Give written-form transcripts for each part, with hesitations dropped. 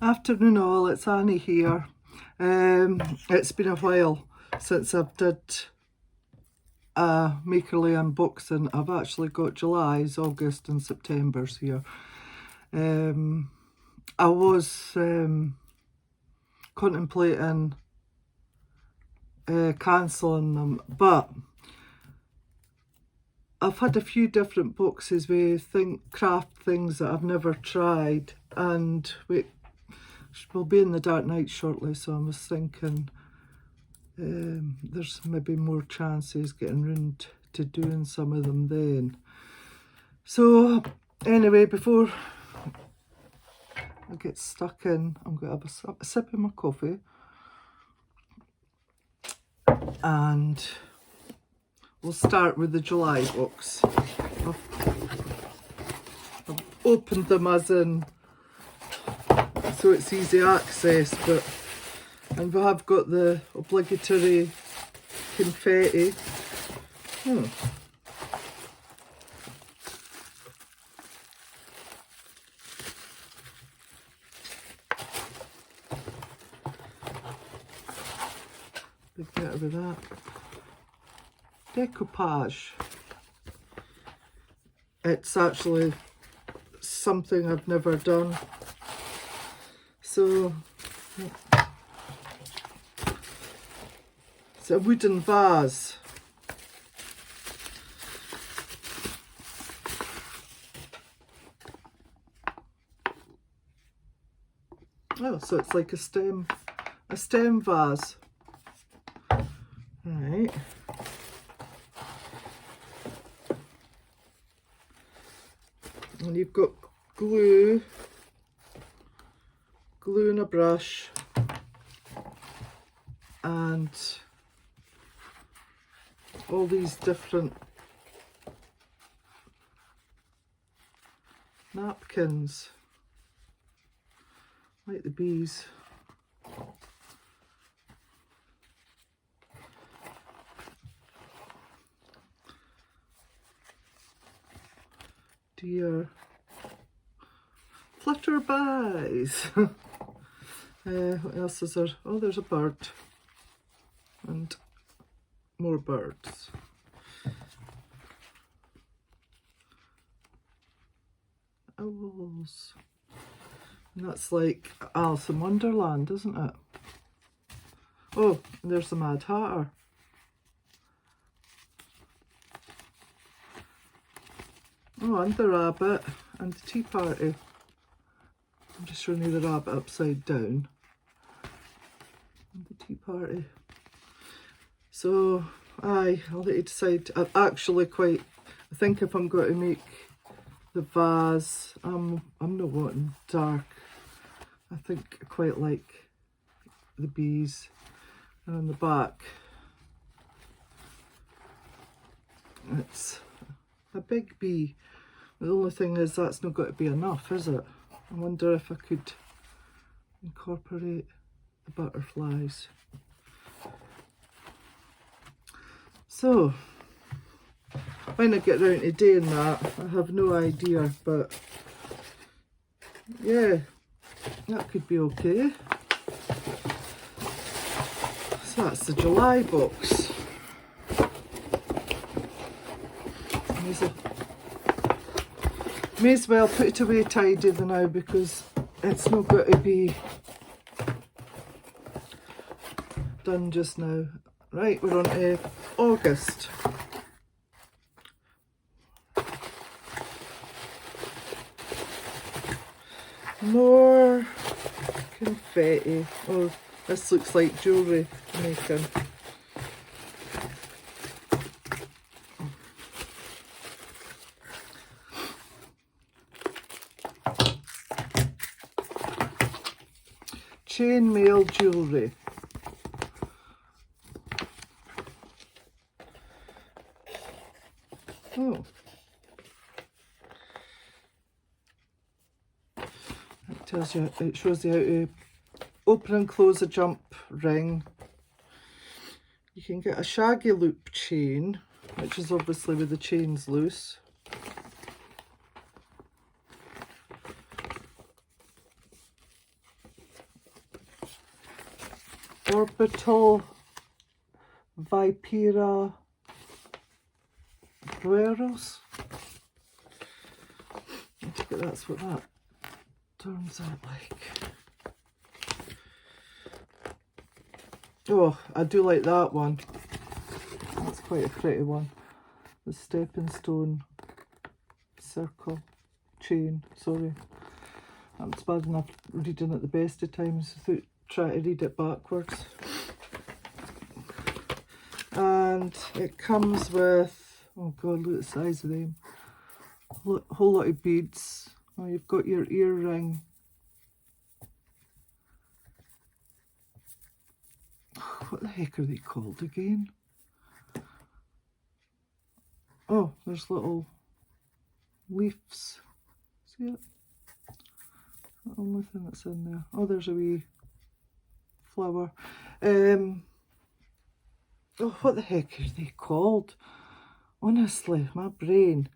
Afternoon all, it's Annie here. It's been a while since I've did a Makerly unboxing. I've actually got July's, August and September's here. I was contemplating cancelling them, but I've had a few different boxes with craft things that I've never tried, and we'll be in the dark night shortly, so I was thinking there's maybe more chances getting round to doing some of them then. So anyway, before I get stuck in, I'm going to have a sip of my coffee, and we'll start with the July box. I've opened them as in so it's easy access, and we have got the obligatory confetti. Big bit of that. Decoupage. It's actually something I've never done. So it's a wooden vase. Oh, so it's like a stem vase. Right. And you've got glue and a brush, and all these different napkins, like the bees. Dear flutterbys. What else is there? Oh, there's a bird and more birds. Owls. And that's like Alice in Wonderland, isn't it? Oh, and there's the Mad Hatter. Oh, and the rabbit and the tea party. I'm just showing you the rabbit upside down. And the tea party. So, I'll let you decide. I think if I'm going to make the vase, I'm not wanting dark. I think I quite like the bees. And on the back, it's a big bee. The only thing is that's not got to be enough, is it? I wonder if I could incorporate the butterflies. So, when I get round to doing that, I have no idea, but yeah, that could be okay. So that's the July box. May as well put it away tidy now, because it's not going to be done just now. Right, we're on to August. More confetti. Oh, this looks like jewellery making. Chainmail jewellery. Oh. It shows you how to open and close a jump ring. You can get a shaggy loop chain, which is obviously with the chains loose. Orbital Vipera Brueros. I think that's what that turns out like. Oh, I do like that one. That's quite a pretty one. The Stepping Stone Circle Chain. Sorry, that's bad enough reading at the best of times without trying to read it backwards. And it comes with, oh god, look at the size of them. A whole lot of beads. Oh, you've got your earring. What the heck are they called again? Oh, there's little leaves. See it? The only thing that's in there. Oh, there's a wee flower. Oh, what the heck are they called? Honestly, my brain.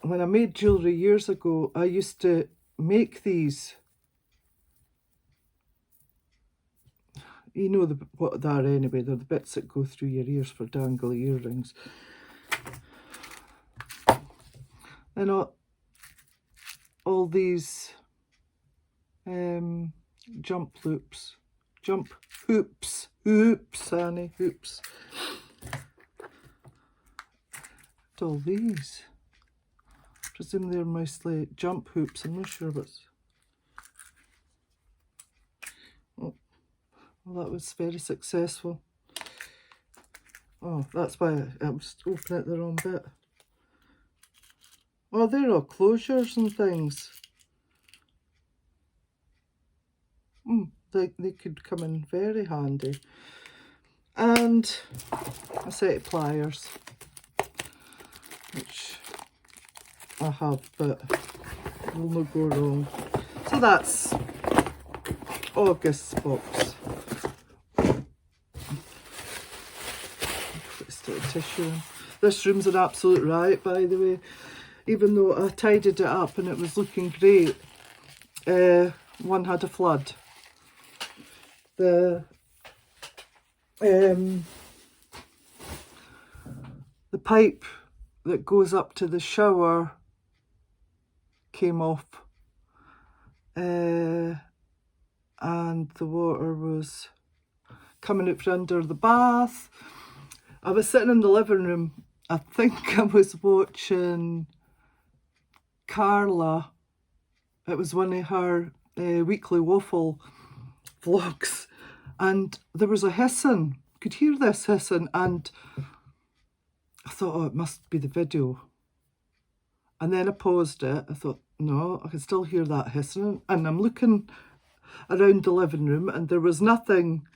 When I made jewellery years ago, I used to make these. You know what they are anyway. They're the bits that go through your ears for dangly earrings. And all these jump hoops, Annie, hoops. And all these. Presume they're mostly jump hoops. I'm not sure what's. Oh, well, that was very successful. Oh, that's why I was opening it the wrong bit. Oh, they're all closures and things. They could come in very handy. And a set of pliers, which I have, but will not go wrong. So that's August's box. Put a stick of tissue in. This room's an absolute riot, by the way. Even though I tidied it up and it was looking great, one had a flood. The pipe that goes up to the shower came off, and the water was coming out from under the bath. I was sitting in the living room. I think I was watching Carla. It was one of her weekly waffle vlogs, and there was a hissing. Could hear this hissing, and I thought, oh, it must be the video. And then I paused it. I thought, no, I can still hear that hissing. And I'm looking around the living room, and there was nothing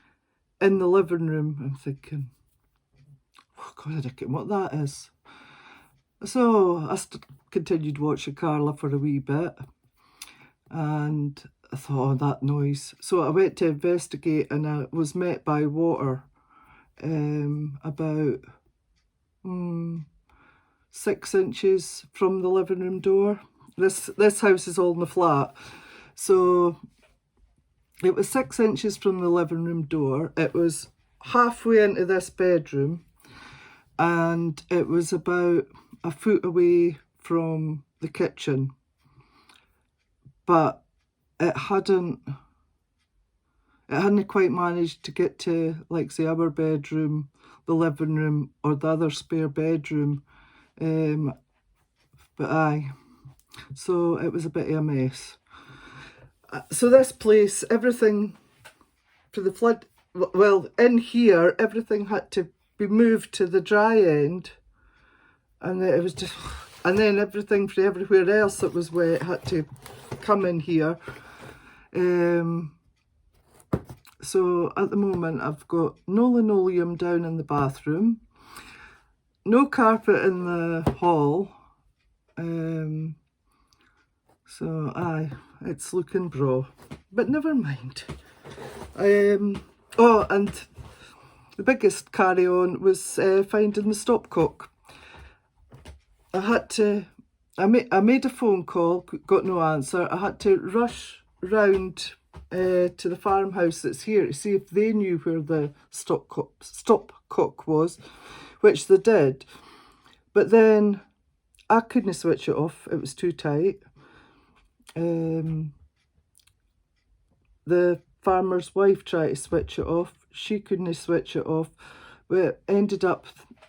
in the living room. I'm thinking, oh god, I don't get what that is. So I continued watching Carla for a wee bit, and I thought, oh, that noise. So I went to investigate, and I was met by water about 6 inches from the living room door. This house is all in the flat, so it was 6 inches from the living room door. It was halfway into this bedroom, and it was about a foot away from the kitchen, but it hadn't quite managed to get to, like, say, our bedroom, the living room, or the other spare bedroom. But aye, so it was a bit of a mess. So this place, everything for the flood, well, in here, everything had to be moved to the dry end, and it was just, and then everything for everywhere else that was wet had to come in here. So at the moment I've got no linoleum down in the bathroom, no carpet in the hall, so aye, it's looking braw, but never mind. Oh, and the biggest carry-on was finding the stopcock. I made a phone call, got no answer. I had to rush round to the farmhouse that's here to see if they knew where the stopcock was, which they did. But then I couldn't switch it off, it was too tight. The farmer's wife tried to switch it off, she couldn't switch it off. We ended up,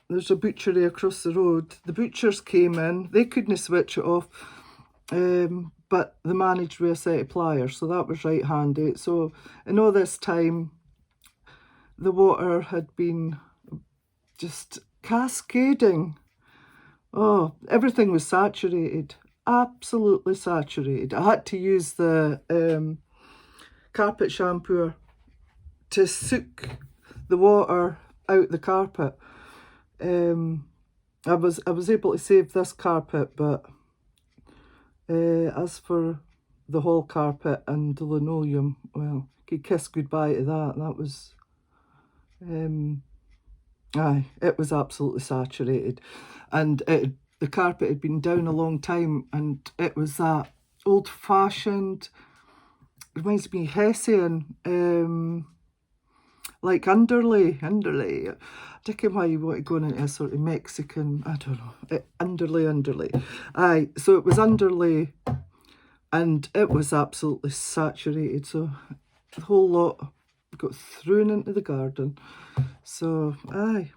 there's a butchery across the road, the butchers came in, they couldn't switch it off, but they managed with a set of pliers, so that was right handy. So in all this time, the water had been just cascading. Oh, everything was saturated, absolutely saturated. I had to use the carpet shampooer to soak the water out the carpet. I was able to save this carpet, but as for the whole carpet and the linoleum, well, could kiss goodbye to that. That was, aye, it was absolutely saturated. And the carpet had been down a long time, and it was that old-fashioned, reminds me Hessian, like underlay. I don't know why you want to go into a sort of Mexican, I don't know, underlay. Aye, so it was underlay, and it was absolutely saturated, so the whole lot got thrown into the garden. So, aye,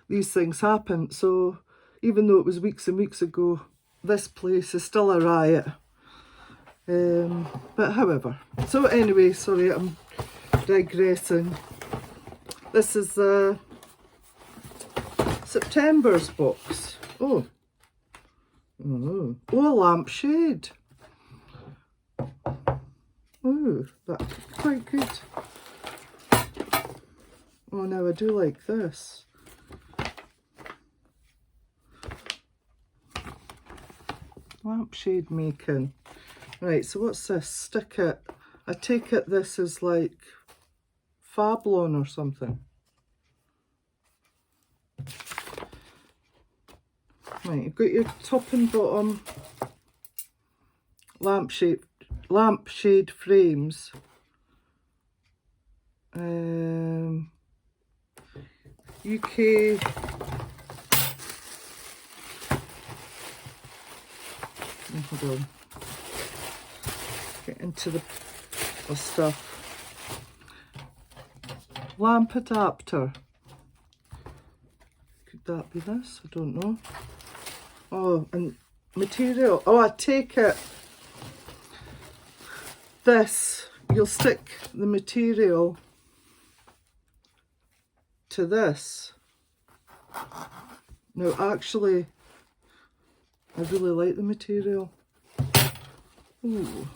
these things happen. So even though it was weeks and weeks ago, this place is still a riot. But however, so anyway, sorry, I'm digressing. This is September's box. Oh, a lampshade. Oh, that's quite good. Oh, now I do like this. Lampshade making. Right, so what's this? Stick it. I take it this is like Fablon or something. Right, you've got your top and bottom lampshade frames. UK hold on. Get into the stuff. Lamp adapter. Could that be this? I don't know. Oh, and material. Oh, I take it. This, you'll stick the material to this. No, actually, I really like the material. Ooh.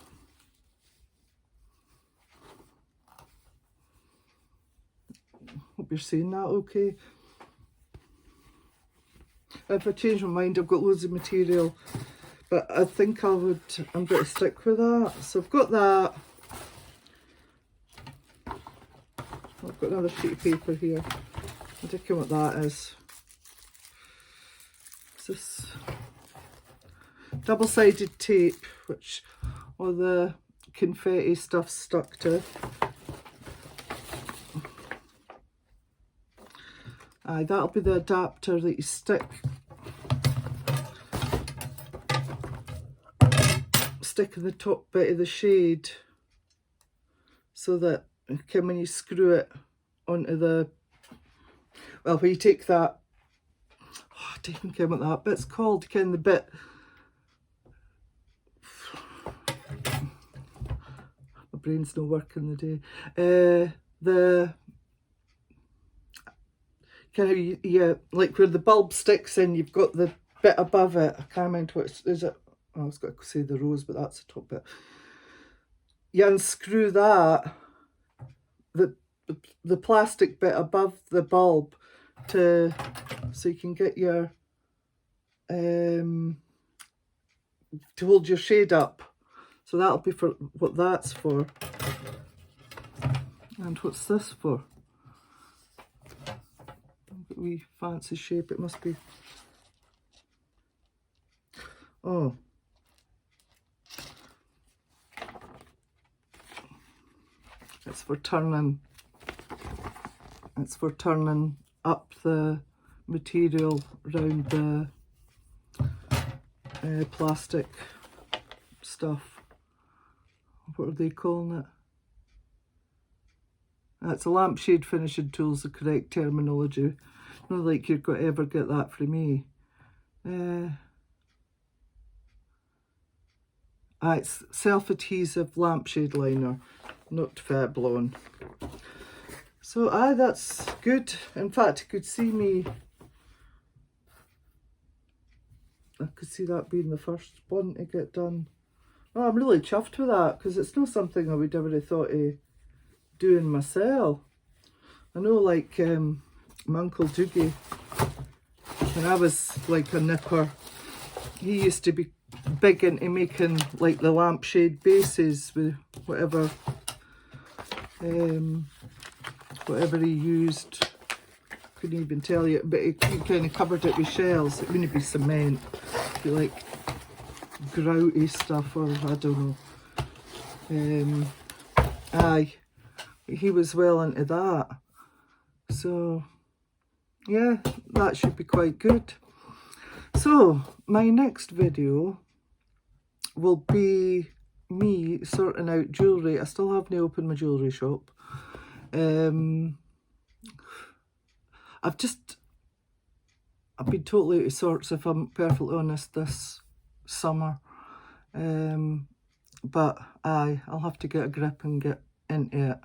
Hope you're seeing that okay. If I change my mind, I've got loads of material, but I think I'm going to stick with that. So I've got that. I've got another sheet of paper here. I don't know what that is. Is this double-sided tape, which all the confetti stuff stuck to. Aye, that'll be the adapter that you stick in the top bit of the shade, so that when you screw it onto the, well, when you take that, I don't know what that bit's called, the bit, my brain's not working the day, the yeah, like where the bulb sticks in, you've got the bit above it. I can't remember what is it. Oh, I was going to say the rose, but that's the top bit. You unscrew that, the plastic bit above the bulb, so you can get your to hold your shade up. So that'll be for what that's for. And what's this for? Wee fancy shape, it must be. Oh, It's for turning up the material around the plastic stuff. What are they calling it? That's a lampshade finishing tool's the correct terminology. Not like you're going to ever get that from me. It's self-adhesive lampshade liner, not Fat Blonde. So that's good. In fact, I could see that being the first one to get done. Oh, I'm really chuffed with that, because it's not something I would ever have thought of doing myself. I know, like, my Uncle Doogie, when I was like a nipper, he used to be big into making like the lampshade bases with whatever he used. Couldn't even tell you, but he kind of covered it with shells. It wouldn't be cement, it'd be like grouty stuff, or I don't know. Aye, he was well into that. So yeah, that should be quite good. So my next video will be me sorting out jewellery. I still haven't opened my jewellery shop. I've been totally out of sorts, if I'm perfectly honest, this summer. But I'll have to get a grip and get into it.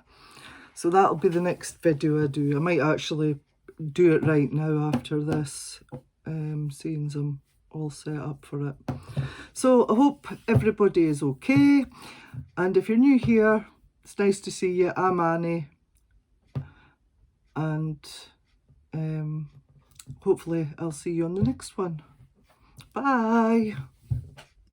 So that'll be the next video I do. I might actually do it right now after this, seeing I'm all set up for it. So I hope everybody is okay. And if you're new here, it's nice to see you. I'm Annie. And hopefully I'll see you on the next one. Bye.